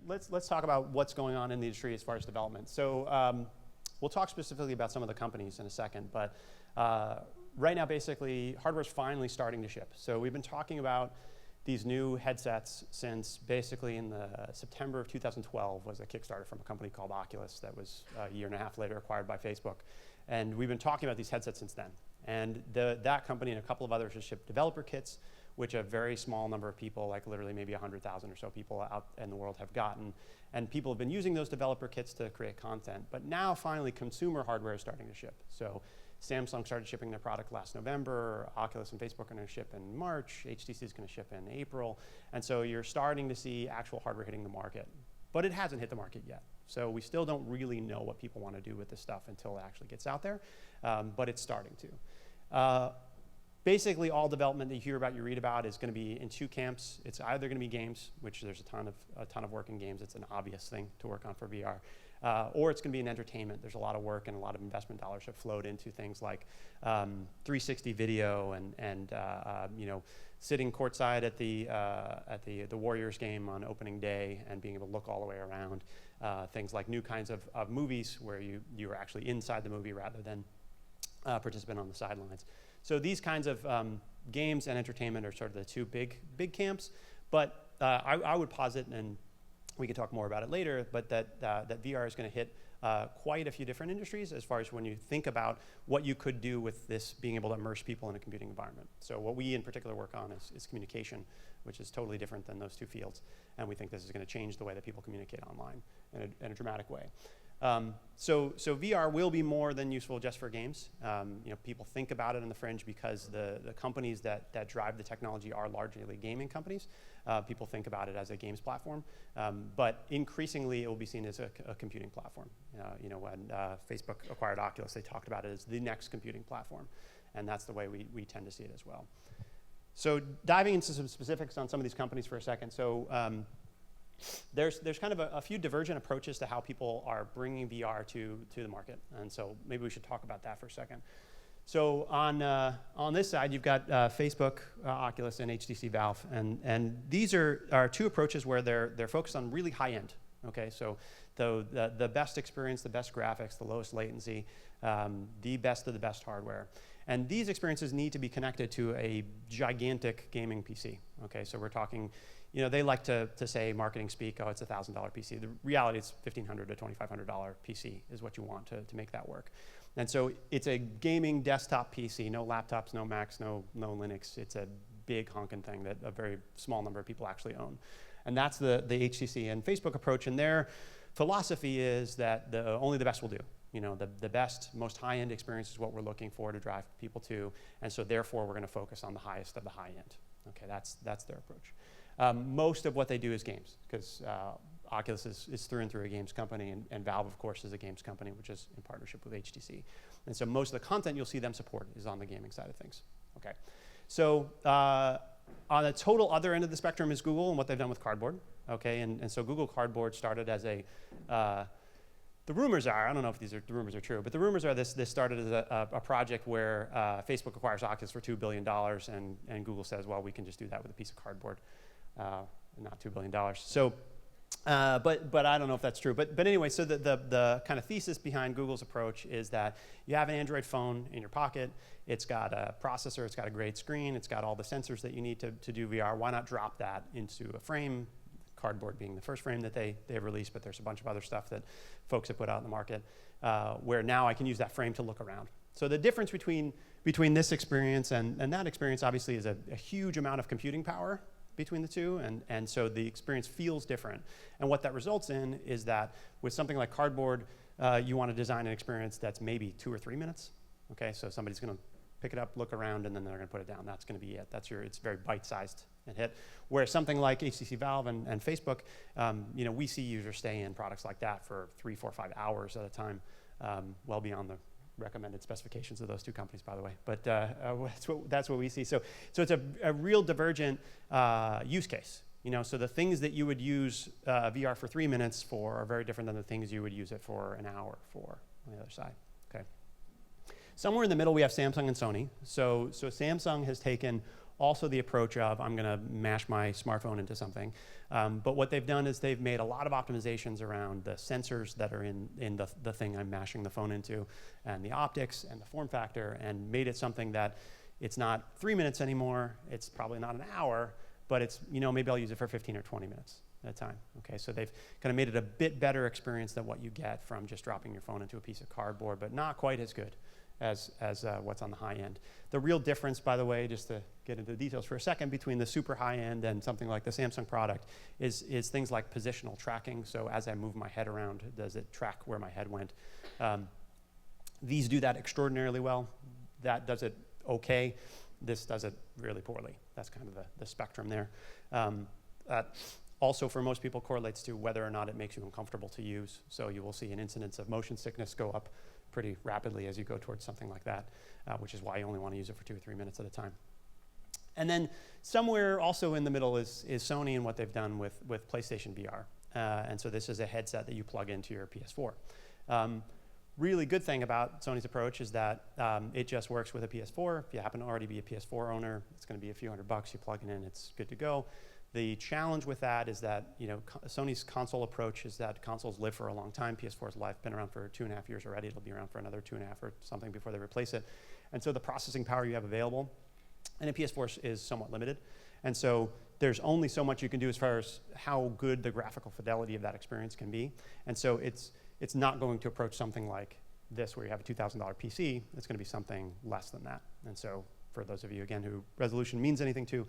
let's talk about what's going on in the industry as far as development. So we'll talk specifically about some of the companies in a second, but right now, basically, hardware's finally starting to ship. So we've been talking about these new headsets since basically in the September of 2012 was a Kickstarter from a company called Oculus that was a year and a half later acquired by Facebook. And we've been talking about these headsets since then. And that company and a couple of others have shipped developer kits, which a very small number of people, like literally maybe 100,000 or so people out in the world have gotten. And people have been using those developer kits to create content. But now, finally, consumer hardware is starting to ship. So Samsung started shipping their product last November. Oculus and Facebook are going to ship in March. HTC is going to ship in April. And so you're starting to see actual hardware hitting the market. But it hasn't hit the market yet. So we still don't really know what people want to do with this stuff until it actually gets out there. But it's starting to. Basically, all development that you hear about, you read about, is going to be in two camps. It's either going to be games, which there's a ton of work in games. It's an obvious thing to work on for VR. Or it's going to be in entertainment. There's a lot of work and a lot of investment dollars have flowed into things like 360 video and sitting courtside at the Warriors game on opening day and being able to look all the way around. Things like new kinds of movies where you are actually inside the movie rather than participant on the sidelines. So these kinds of games and entertainment are sort of the two big camps. But I would posit, and we can talk more about it later, but that VR is going to hit quite a few different industries as far as when you think about what you could do with this being able to immerse people in a computing environment. So what we in particular work on is communication, which is totally different than those two fields. And we think this is going to change the way that people communicate online in a dramatic way. So VR will be more than useful just for games. People think about it on the fringe because the companies that drive the technology are largely gaming companies. People think about it as a games platform, but increasingly it will be seen as a computing platform. When Facebook acquired Oculus, they talked about it as the next computing platform, and that's the way we tend to see it as well. So diving into some specifics on some of these companies for a second. So there's kind of a few divergent approaches to how people are bringing VR to the market, and so maybe we should talk about that for a second. So on this side, you've got Facebook, Oculus, and HTC Valve, and these are two approaches where they're focused on really high end. Okay, so the best experience, the best graphics, the lowest latency, the best of the best hardware. And these experiences need to be connected to a gigantic gaming PC. Okay, so we're talking, they like to say marketing speak, oh, it's a $1,000 PC. The reality is $1,500 to $2,500 PC is what you want to make that work. And so it's a gaming desktop PC, no laptops, no Macs, no Linux. It's a big honking thing that a very small number of people actually own. And that's the HTC and Facebook approach, and their philosophy is that only the best will do. The best, most high-end experience is what we're looking for to drive people to, and so therefore we're going to focus on the highest of the high end. Okay, that's their approach. Most of what they do is games, because Oculus is through and through a games company, and Valve, of course, is a games company, which is in partnership with HTC. And so most of the content you'll see them support is on the gaming side of things. Okay, so on the total other end of the spectrum is Google and what they've done with Cardboard. Okay, and so Google Cardboard started as the rumors are, I don't know if the rumors are true, but the rumors are this started as a project where Facebook acquires Oculus for $2 billion, and Google says, well, we can just do that with a piece of cardboard, not $2 billion. So, but I don't know if that's true. But anyway, so the kind of thesis behind Google's approach is that you have an Android phone in your pocket, it's got a processor, it's got a great screen, it's got all the sensors that you need to do VR. Why not drop that into a frame? Cardboard being the first frame that they've released, but there's a bunch of other stuff that folks have put out in the market where now I can use that frame to look around. So the difference between this experience and that experience obviously is a huge amount of computing power between the two, and so the experience feels different. And what that results in is that with something like Cardboard, you want to design an experience that's maybe 2 or 3 minutes. Okay, so somebody's going to pick it up, look around, and then they're going to put it down. That's going to be it. It's very bite-sized and hit. Whereas something like HTC Valve and Facebook, we see users stay in products like that for 3, 4, 5 hours at a time, well beyond the recommended specifications of those two companies, by the way. But that's what we see. So it's a real divergent use case. So the things that you would use VR for 3 minutes for are very different than the things you would use it for an hour for on the other side. Okay. Somewhere in the middle, we have Samsung and Sony. So Samsung has taken also the approach of I'm going to mash my smartphone into something. But what they've done is they've made a lot of optimizations around the sensors that are in the thing I'm mashing the phone into, and the optics and the form factor, and made it something that it's not 3 minutes anymore, it's probably not an hour, but it's, maybe I'll use it for 15 or 20 minutes at a time. Okay, so they've kind of made it a bit better experience than what you get from just dropping your phone into a piece of cardboard, but not quite as good as what's on the high end. The real difference, by the way, just to get into the details for a second, between the super high end and something like the Samsung product is things like positional tracking. So as I move my head around, does it track where my head went? These do that extraordinarily well. That does it okay. This does it really poorly. That's kind of the spectrum there. That also, for most people, correlates to whether or not it makes you uncomfortable to use. So you will see an incidence of motion sickness go up pretty rapidly as you go towards something like that, which is why you only want to use it for 2 or 3 minutes at a time. And then somewhere also in the middle is Sony and what they've done with PlayStation VR. And so this is a headset that you plug into your PS4. Really good thing about Sony's approach is that it just works with a PS4. If you happen to already be a PS4 owner, it's going to be a few $100. You plug it in, it's good to go. The challenge with that is that Sony's console approach is that consoles live for a long time. PS4's life been around for 2.5 years already. It'll be around for another 2.5 or something before they replace it. And so the processing power you have available in a PS4 is somewhat limited. And so there's only so much you can do as far as how good the graphical fidelity of that experience can be. And so it's not going to approach something like this where you have a $2,000 PC. It's going to be something less than that. And so for those of you, again, who resolution means anything to,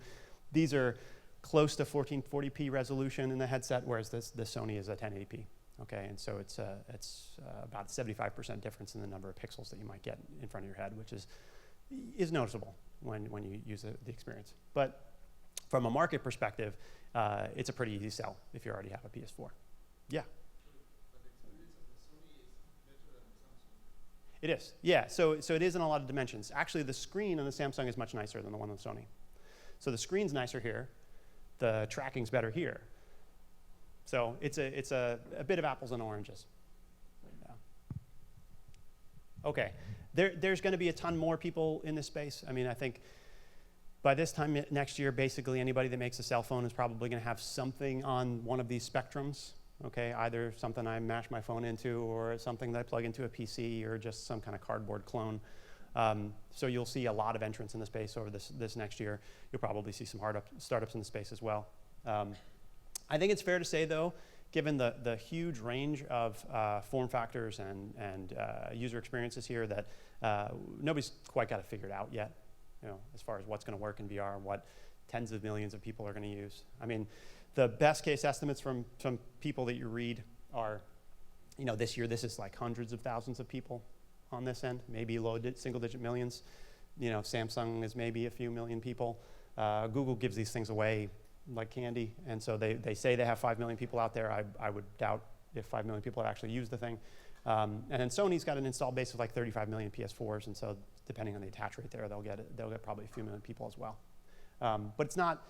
these are close to 1440p resolution in the headset, whereas this Sony is a 1080p. Okay, and so it's about a 75% difference in the number of pixels that you might get in front of your head, which is noticeable when you use the experience. But from a market perspective, it's a pretty easy sell if you already have a PS4. Yeah. But the experience of the Sony is better than Samsung. It is, yeah. So it is in a lot of dimensions. Actually, the screen on the Samsung is much nicer than the one on the Sony. So the screen's nicer here. The tracking's better here. So it's a bit of apples and oranges. Yeah. Okay, there's going to be a ton more people in this space. I mean, I think by this time next year, basically anybody that makes a cell phone is probably going to have something on one of these spectrums. Okay, either something I mash my phone into, or something that I plug into a PC, or just some kind of cardboard clone. So you'll see a lot of entrants in the space over this next year. You'll probably see some startups in the space as well. I think it's fair to say, though, given the huge range of form factors and user experiences here, that nobody's quite got it figured out yet, as far as what's going to work in VR, what tens of millions of people are going to use. I mean, the best case estimates from some people that you read are, this year, this is like hundreds of thousands of people on this end, maybe low single-digit millions. Samsung is maybe a few million people. Google gives these things away like candy, and so they say they have 5 million people out there. I would doubt if 5 million people have actually used the thing. And then Sony's got an installed base of like 35 million PS4s, and so depending on the attach rate there, they'll get probably a few million people as well. But it's not,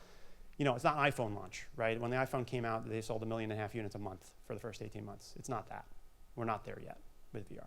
it's not iPhone launch, right? When the iPhone came out, they sold 1.5 million units a month for the first 18 months. It's not that. We're not there yet with VR.